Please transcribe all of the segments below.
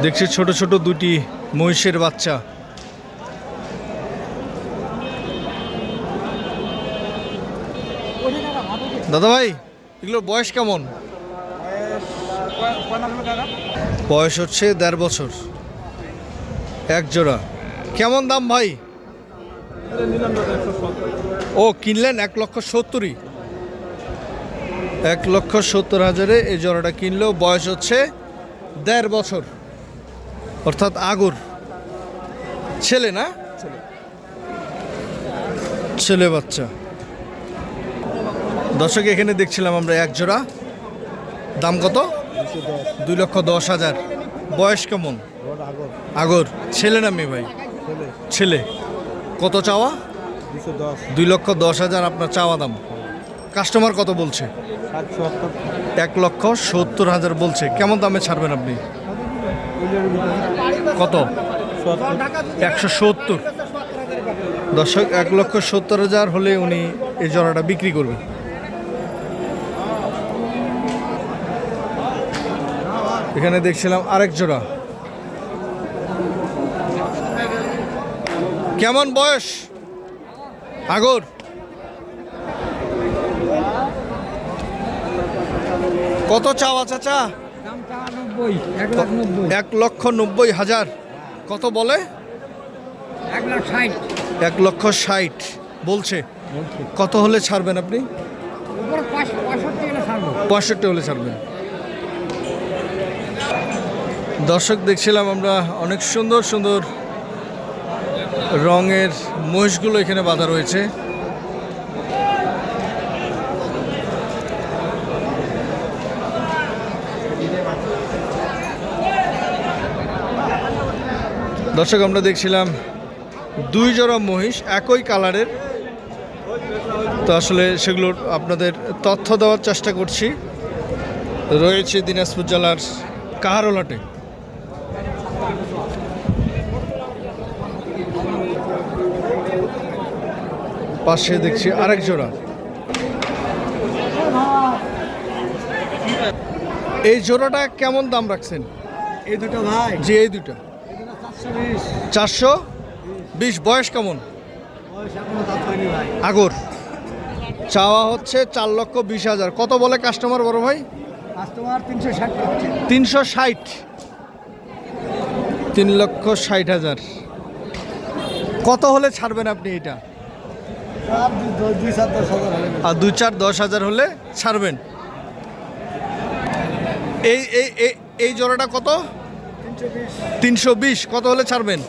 দেখছি ছোট ছোট দুটি মহিষের বাচ্চা। দাদা ভাই, এগুলোর বয়স কেমন? বয়স হচ্ছে 1.5 বছর, এক জোড়া। কেমন দাম ভাই? ও কিনলেন 1,70,000। 1,70,000 এই জোড়াটা কিনলো। বয়স হচ্ছে 1.5 বছর, অর্থাৎ আগর। ছেলে না? ছেলে বাচ্চা। দর্শক, এখানে দেখছিলাম আমরা এক জোড়া। দাম কত? 2,10,000। বয়স কেমন? আগর। ছেলে না মেয়ে ভাই? ছেলে। কত চাওয়া? 2,10,000 আপনার চাওয়া দাম। কাস্টমার কত বলছে? 1,70,000 বলছে। কেমন দামে ছাড়বেন আপনি? কত? 170। দর্শক, 1,70,000 হলে উনি এই জোড়াটা বিক্রি করবেন। এখানে দেখছিলাম আরেক জোড়া। কেমন বয়স? আগর। কত চাওয়া চাচা? 1,90,000। কত বলে? 1,60,000 বলছে। কত হলে ছাড়বেন আপনি? 65 হলে ছাড়বেন। দর্শক, দেখছিলাম আমরা অনেক সুন্দর সুন্দর রঙের মহিষগুলো এখানে বাঁধা রয়েছে। দর্শক, আমরা দেখছিলাম 2 জোড়া মহিষ একই কালারের। তো আসলে সেগুলোর আপনাদের তথ্য দেওয়ার চেষ্টা করছি। রয়েছে দিনাজপুর জেলার কাহারোল হাটে। পাশে দেখছি আরেক জোড়া। এই জোড়াটা কেমন দাম রাখছেন? এই দুটো ভাই? জি, এই দুটো 420। বয়স কেমন? আগর। চাওয়া হচ্ছে 4,20,000। কত বলে কাস্টমার বড় ভাই? কাস্টমার 360। 360। 3,60,000। কত হলে ছাড়বেন আপনি এটা? আর 2-4-10,000 হলে ছাড়বেন। এই এই এই জোড়াটা কত? 320। কত হলে ছাড়বেন?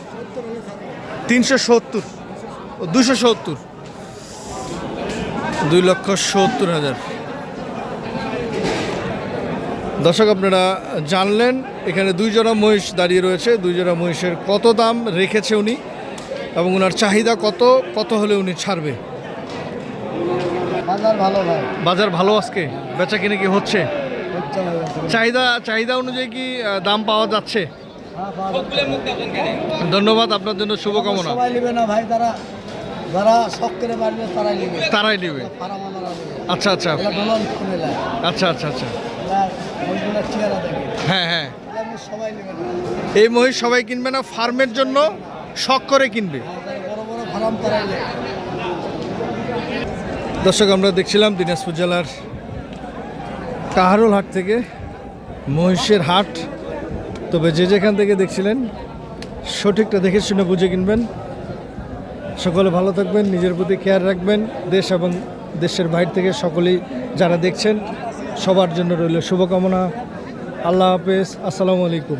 370। 270। 2,70,000। দর্শক, আপনারা জানলেন এখানে 2 জোড়া মহিষ দাঁড়িয়ে রয়েছে। 2 জোড়া মহিষের কত দাম রেখেছে উনি এবং ওনার চাহিদা কত, কত হলে উনি ছাড়বে। বাজার ভালো ভাই? বাজার ভালো। আজকে বেচা কিনে কি হচ্ছে? চাহিদা অনুযায়ী কি দাম পাওয়া যাচ্ছে? ধন্যবাদ, আপনার জন্য শুভকামনা। সবাই নেবে না ভাই, যারা শখ করে বাড়বে তারাই নেবে। আচ্ছা আচ্ছা আচ্ছা আচ্ছা আচ্ছা। হ্যাঁ হ্যাঁ, সবাই নেবে না। এই মহিষ সবাই কিনবে না, ফার্মের জন্য শখ করে কিনবে। বড় বড় ফার্ম তারাই। দর্শক, আমরা দেখছিলাম দিনাজপুর জেলার কাহারোল হাট থেকে মহিষের হাট। তবে যে যেখান থেকে দেখছিলেন সঠিকটা দেখে শুনে বুঝে কিনবেন। সকলে ভালো থাকবেন, নিজের প্রতি কেয়ার রাখবেন। দেশ এবং দেশের বাইরে থেকে সকলেই যারা দেখছেন সবার জন্য রইল শুভকামনা। আল্লাহ হাফেজ। আসসালামু আলাইকুম।